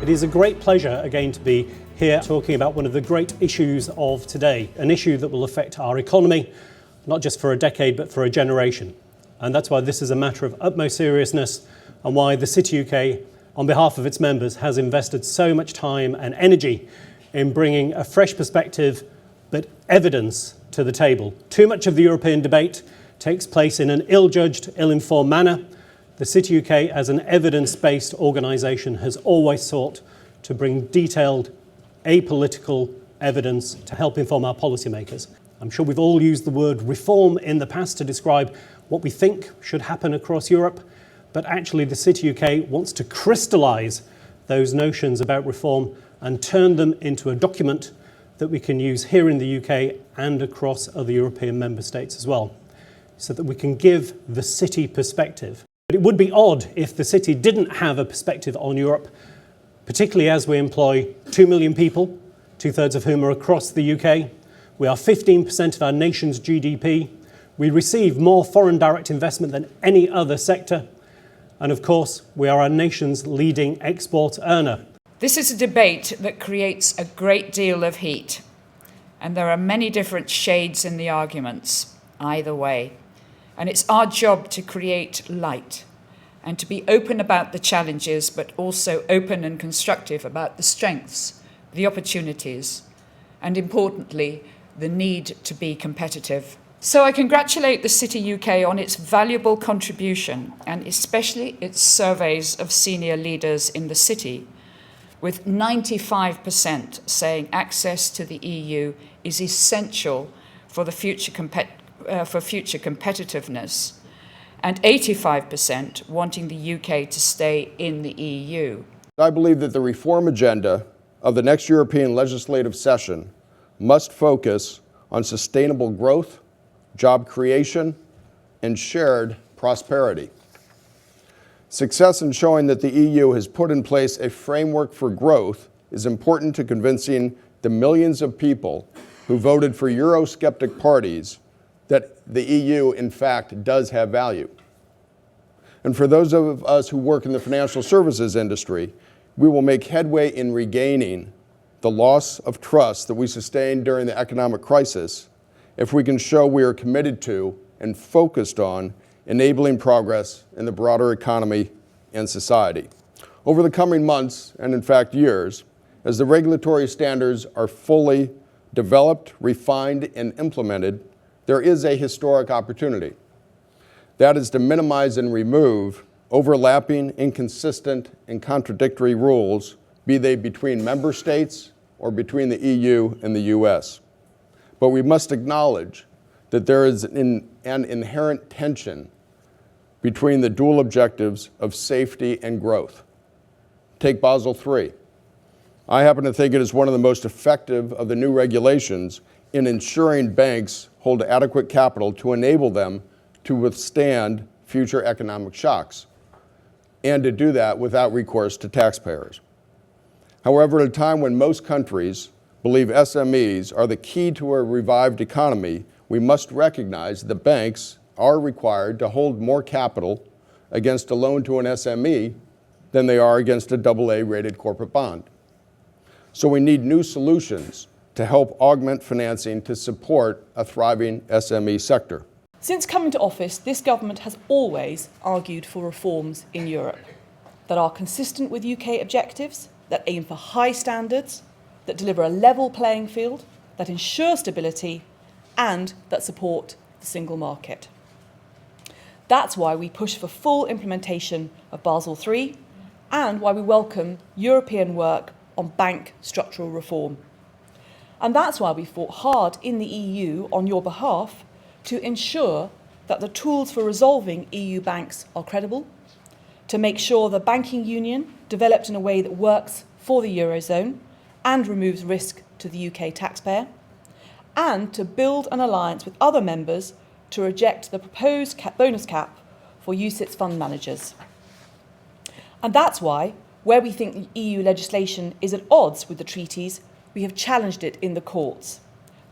It is a great pleasure again to be here talking about one of the great issues of today, an issue that will affect our economy, not just for a decade, but for a generation. And that's why this is a matter of utmost seriousness and why the City UK, on behalf of its members, has invested so much time and energy in bringing a fresh perspective, but evidence to the table. Too much of the European debate takes place in an ill-judged, ill-informed manner. The City UK, as an evidence-based organisation, has always sought to bring detailed, apolitical evidence to help inform our policymakers. I'm sure we've all used the word reform in the past to describe what we think should happen across Europe, but actually the City UK wants to crystallise those notions about reform and turn them into a document that we can use here in the UK and across other European member states as well, so that we can give the city perspective. But it would be odd if the city didn't have a perspective on Europe, particularly as we employ 2 million people, 2/3 of whom are across the UK. We are 15% of our nation's GDP. We receive more foreign direct investment than any other sector. And of course, we are our nation's leading export earner. This is a debate that creates a great deal of heat, and there are many different shades in the arguments, either way. And it's our job to create light and to be open about the challenges, but also open and constructive about the strengths, the opportunities, and importantly, the need to be competitive. So I congratulate the City UK on its valuable contribution, and especially its surveys of senior leaders in the city, with 95% saying access to the EU is essential for the future competitiveness, and 85% wanting the UK to stay in the EU. I believe that the reform agenda of the next European legislative session must focus on sustainable growth, job creation, and shared prosperity. Success in showing that the EU has put in place a framework for growth is important to convincing the millions of people who voted for Eurosceptic parties that the EU, in fact, does have value. And for those of us who work in the financial services industry, we will make headway in regaining the loss of trust that we sustained during the economic crisis if we can show we are committed to and focused on enabling progress in the broader economy and society. Over the coming months, and in fact years, as the regulatory standards are fully developed, refined, and implemented, there is a historic opportunity. That is to minimize and remove overlapping, inconsistent, and contradictory rules, be they between member states or between the EU and the US. But we must acknowledge that there is an inherent tension between the dual objectives of safety and growth. Take Basel III. I happen to think it is one of the most effective of the new regulations in ensuring banks hold adequate capital to enable them to withstand future economic shocks, and to do that without recourse to taxpayers. However, at a time when most countries believe SMEs are the key to a revived economy, we must recognize that banks are required to hold more capital against a loan to an SME than they are against a AA-rated corporate bond. So we need new solutions to help augment financing to support a thriving SME sector. Since coming to office, this government has always argued for reforms in Europe that are consistent with UK objectives, that aim for high standards, that deliver a level playing field, that ensure stability, and that support the single market. That's why we push for full implementation of Basel III, and why we welcome European work on bank structural reform. And that's why we fought hard in the EU on your behalf to ensure that the tools for resolving EU banks are credible, to make sure the banking union developed in a way that works for the Eurozone and removes risk to the UK taxpayer, and to build an alliance with other members to reject the proposed bonus cap for UCITS fund managers. And that's why, where we think the EU legislation is at odds with the treaties, we have challenged it in the courts,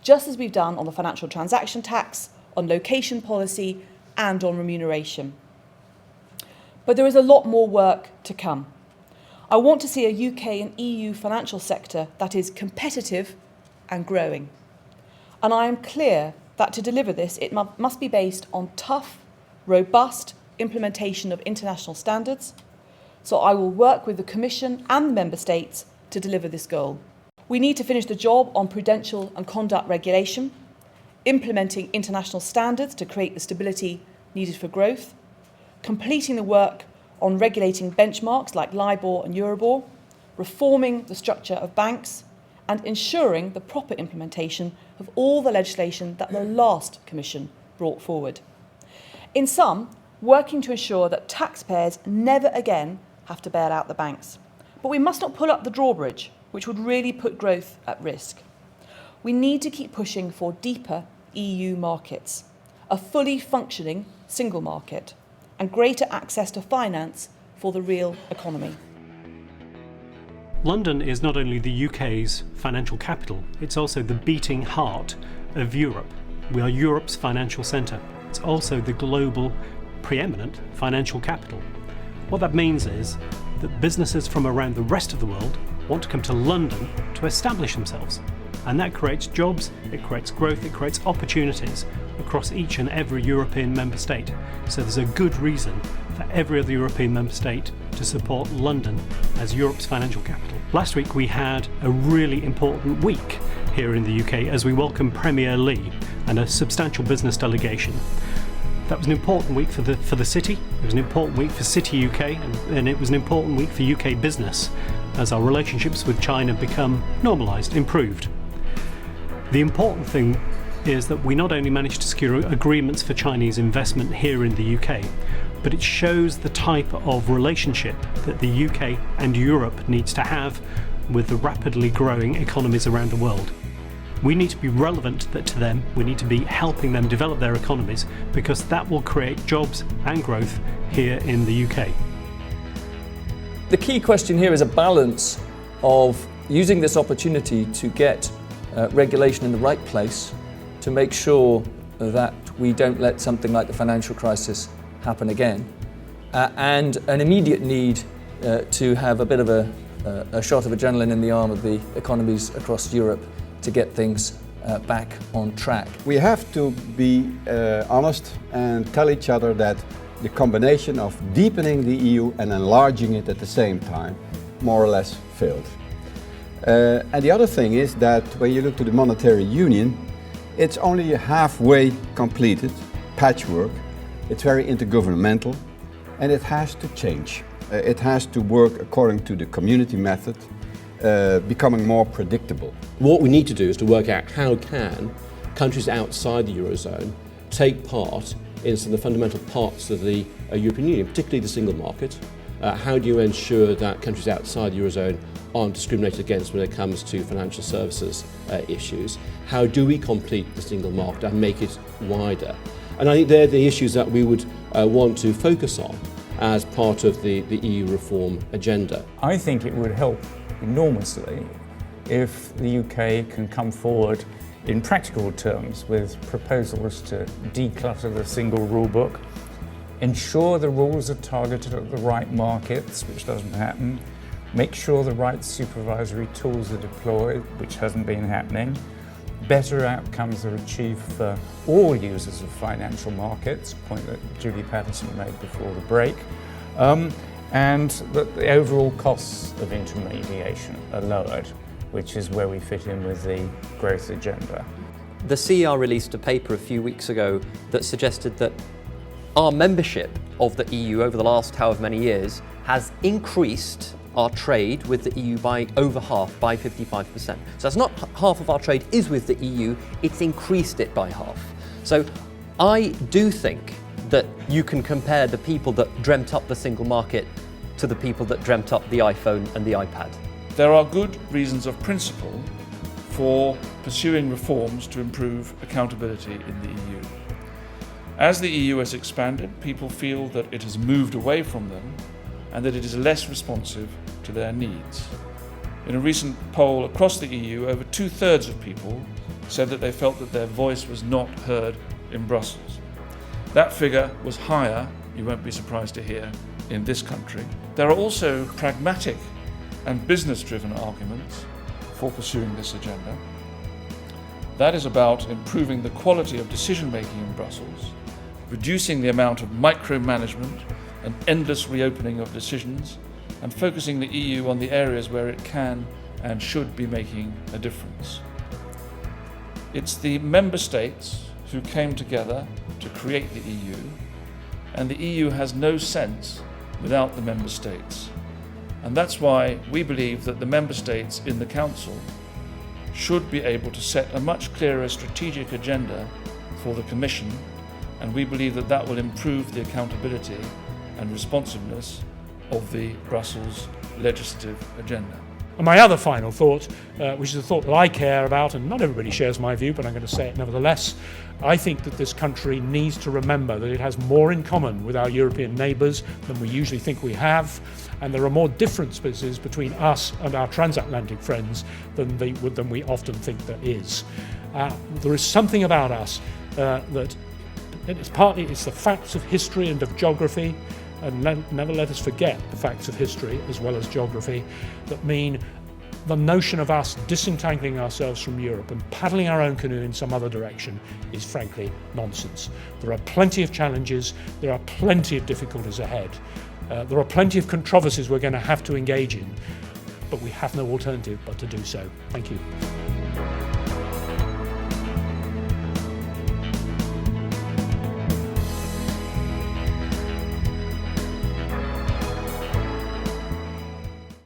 just as we've done on the financial transaction tax, on location policy, and on remuneration. But there is a lot more work to come. I want to see a UK and EU financial sector that is competitive and growing. And I am clear that to deliver this, it must be based on tough, robust implementation of international standards. So I will work with the Commission and the Member States to deliver this goal. We need to finish the job on prudential and conduct regulation, implementing international standards to create the stability needed for growth, completing the work on regulating benchmarks like LIBOR and Euribor, reforming the structure of banks, and ensuring the proper implementation of all the legislation that the last Commission brought forward. In sum, working to ensure that taxpayers never again have to bail out the banks. But we must not pull up the drawbridge, which would really put growth at risk. We need to keep pushing for deeper EU markets, a fully functioning single market, and greater access to finance for the real economy. London is not only the UK's financial capital, it's also the beating heart of Europe. We are Europe's financial centre. It's also the global preeminent financial capital. What that means is that businesses from around the rest of the world want to come to London to establish themselves. And that creates jobs, it creates growth, it creates opportunities across each and every European member state. So there's a good reason for every other European member state to support London as Europe's financial capital. Last week we had a really important week here in the UK as we welcomed Premier Lee and a substantial business delegation. That was an important week for the city, it was an important week for TheCityUK, and it was an important week for UK business as our relationships with China become normalised, improved. The important thing is that we not only managed to secure agreements for Chinese investment here in the UK, but it shows the type of relationship that the UK and Europe needs to have with the rapidly growing economies around the world. We need to be relevant to them, we need to be helping them develop their economies, because that will create jobs and growth here in the UK. The key question here is a balance of using this opportunity to get regulation in the right place to make sure that we don't let something like the financial crisis happen again, and an immediate need to have a bit of a shot of adrenaline in the arm of the economies across Europe to get things back on track. We have to be honest and tell each other that the combination of deepening the EU and enlarging it at the same time more or less failed. And the other thing is that when you look to the monetary union, it's only halfway completed, patchwork. It's very intergovernmental, and it has to change. It has to work according to the community method, becoming more predictable. What we need to do is to work out how can countries outside the Eurozone take part in some of the fundamental parts of the European Union, particularly the single market. How do you ensure that countries outside the Eurozone aren't discriminated against when it comes to financial services issues? How do we complete the single market and make it wider? And I think they're the issues that we would want to focus on as part of the EU reform agenda. I think it would help enormously if the UK can come forward in practical terms with proposals to declutter the single rule book, ensure the rules are targeted at the right markets, which doesn't happen, make sure the right supervisory tools are deployed, which hasn't been happening, better outcomes are achieved for all users of financial markets, a point that Julie Patterson made before the break, and that the overall costs of intermediation are lowered, which is where we fit in with the growth agenda. The CER released a paper a few weeks ago that suggested that our membership of the EU over the last however many years has increased our trade with the EU by over half, by 55%. So it's not half of our trade is with the EU, it's increased it by half. So I do think that you can compare the people that dreamt up the single market to the people that dreamt up the iPhone and the iPad. There are good reasons of principle for pursuing reforms to improve accountability in the EU. As the EU has expanded, people feel that it has moved away from them and that it is less responsive to their needs. In a recent poll across the EU, over 2/3 of people said that they felt that their voice was not heard in Brussels. That figure was higher, you won't be surprised to hear, in this country. There are also pragmatic and business-driven arguments for pursuing this agenda. That is about improving the quality of decision-making in Brussels, reducing the amount of micromanagement and endless reopening of decisions, and focusing the EU on the areas where it can and should be making a difference. It's the member states who came together to create the EU, and the EU has no sense without the member states. And that's why we believe that the member states in the Council should be able to set a much clearer strategic agenda for the Commission, and we believe that that will improve the accountability and responsiveness of the Brussels legislative agenda. And my other final thought, which is a thought that I care about, and not everybody shares my view, but I'm going to say it nevertheless, I think that this country needs to remember that it has more in common with our European neighbours than we usually think we have, and there are more differences between us and our transatlantic friends than we often think there is. There is something about us that it's the facts of history and of geography, and never let us forget the facts of history as well as geography, that mean the notion of us disentangling ourselves from Europe and paddling our own canoe in some other direction is frankly nonsense. There are plenty of challenges, there are plenty of difficulties ahead, there are plenty of controversies we're going to have to engage in, but we have no alternative but to do so. Thank you.